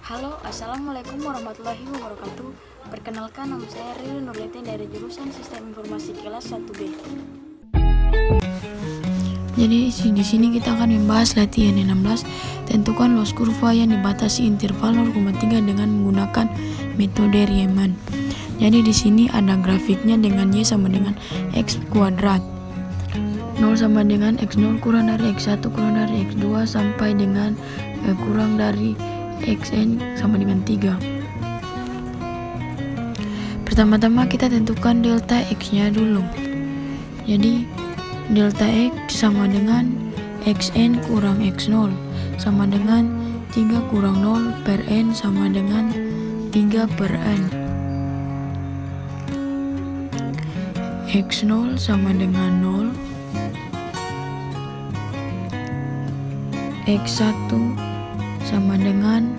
Halo, Assalamualaikum warahmatullahi wabarakatuh. Perkenalkan, nama saya Riri Nurlete dari jurusan Sistem Informasi kelas 1B. Jadi di sini kita akan membahas latihan 16. Tentukan luas kurva yang dibatasi interval 0,3 dengan menggunakan metode Riemann. Jadi di sini ada grafiknya dengan Y sama dengan X kuadrat. 0 sama dengan X0 kurang dari X1 kurang dari X2 sampai dengan kurang dari Xn sama dengan 3. Pertama-tama kita tentukan delta X nya dulu. Jadi delta X sama dengan Xn kurang X0 sama dengan 3 kurang 0 per N sama dengan 3 per N. X0 sama dengan 0, X1 sama dengan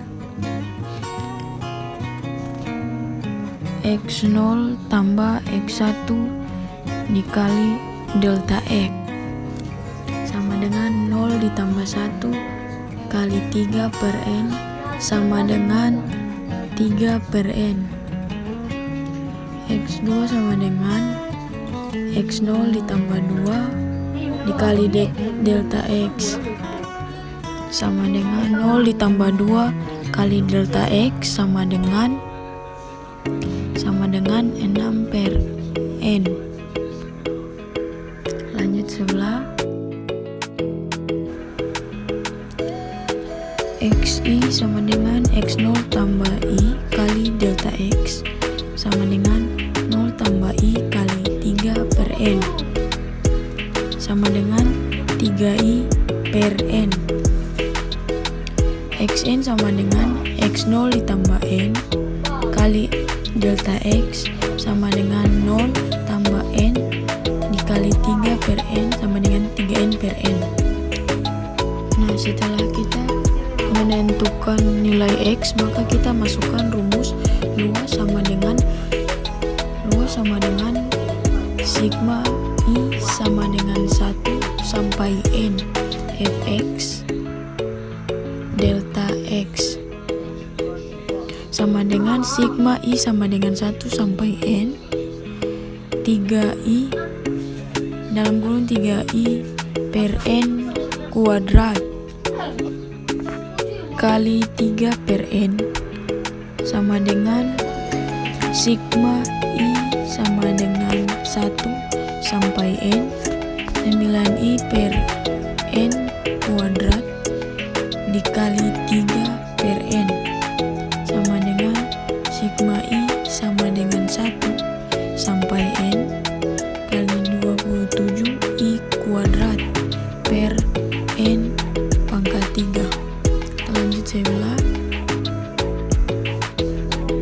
X0 tambah X1 dikali delta X sama dengan 0 ditambah 1 kali 3 per N sama dengan 3 per N. X2 sama dengan X0 ditambah 2 dikali delta X sama dengan 0 ditambah 2 kali delta X sama dengan 6 per N. Lanjut sebelah. XI sama dengan X0 tambah I kali delta X sama dengan 0 tambah I kali 3 per N sama dengan 3I per N. Xn sama dengan X0 ditambah N kali delta X sama dengan 0 tambah N dikali 3 per N sama dengan 3N per N. Nah, setelah kita menentukan nilai X, maka kita masukkan rumus luas sama dengan sigma I sama dengan 1 sampai N Fx delta X sama dengan sigma I sama dengan 1 sampai N 3I dalam kurung 3I per N kuadrat kali 3 per N sama dengan sigma I sama dengan 1 sampai N 9I per N kuadrat dikali 3 per N sama dengan sigma I sama dengan 1 sampai N kali 27 I kuadrat per N pangkat 3. Lanjut sebelah.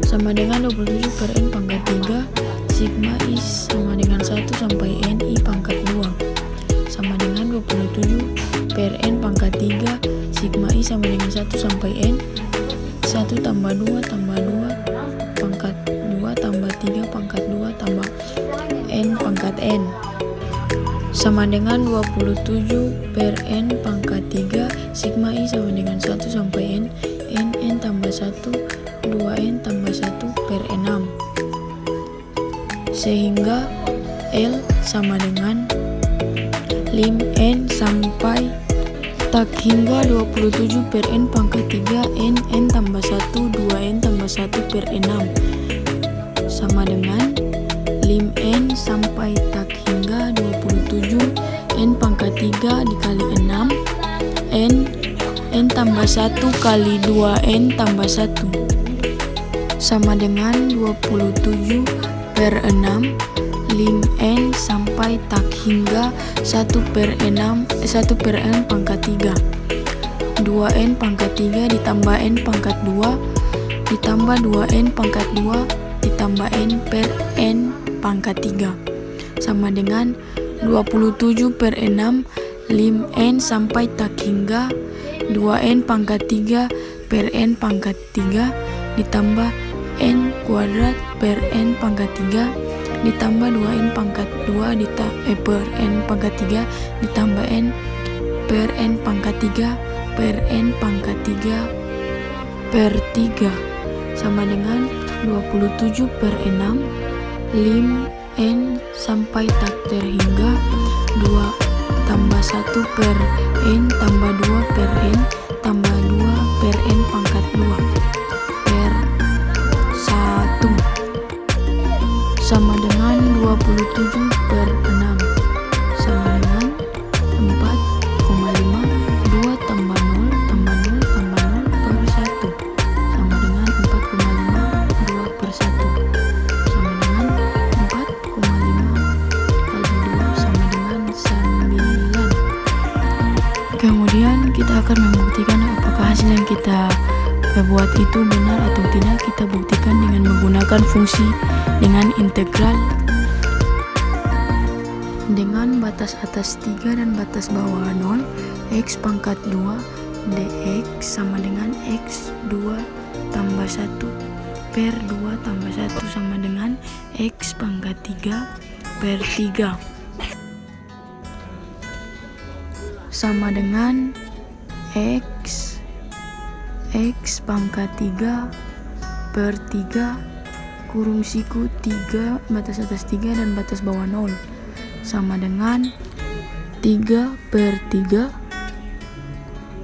Sama dengan 27 per N pangkat 3 sigma I sama dengan 1 sampai N I pangkat 2 sama dengan 27 per N pangkat 3 sigma I sama dengan 1 sampai N 1 tambah 2 tambah 2 pangkat 2 tambah 3 pangkat 2 tambah N pangkat N sama dengan 27 per N pangkat 3 sigma I sama dengan 1 sampai N N tambah 1 2N tambah 1 per 6 sehingga L sama dengan lim N sampai tak hingga 27 per N pangkat 3 N tambah 1 2N tambah 1 per 6 sama dengan lim N sampai tak hingga 27 N pangkat 3 dikali 6 N tambah 1 kali 2N tambah 1 sama dengan 27 per 6 lim N sampai tak hingga 1 per N pangkat 3 2N pangkat 3 ditambah N pangkat 2 ditambah 2N pangkat 2 ditambah N per N pangkat 3 sama dengan 27 per 6 lim N sampai tak hingga 2N pangkat 3 per N pangkat 3 ditambah N kuadrat per N pangkat 3 ditambah 2N pangkat 2 per N pangkat 3 ditambah N per N pangkat 3 per N pangkat 3 per 3 sama dengan 27 per 6. Lim N sampai tak terhingga 2 tambah 1 per N tambah 2 per N tambah 2 per N pangkat 2 per 1 sama dengan 27 per 6 sama dengan 4,5. 2 tambah 0 tambah 0 tambah 0 per 1 sama dengan 4,5. 2 per 1 sama dengan 4,5 kali 2 sama dengan 9. Kemudian kita akan membuktikan apakah hasil yang kita buat itu benar atau tidak. Kita buktikan dengan menggunakan fungsi dengan integral dengan batas atas 3 dan batas bawah 0. X pangkat 2 dx sama dengan x 2 tambah 1 per 2 tambah 1 sama dengan x pangkat 3 per 3 sama dengan x pangkat 3 per 3 kurung siku 3 batas atas 3 dan batas bawah 0 sama dengan 3 per 3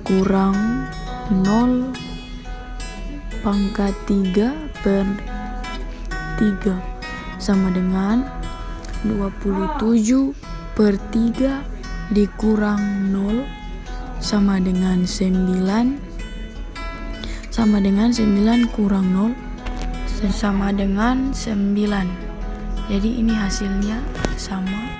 kurang 0 pangkat 3 per 3 sama dengan 27 per 3 dikurang 0 sama dengan 9 sama dengan 9 kurang 0 sama dengan 9. Jadi ini hasilnya sama.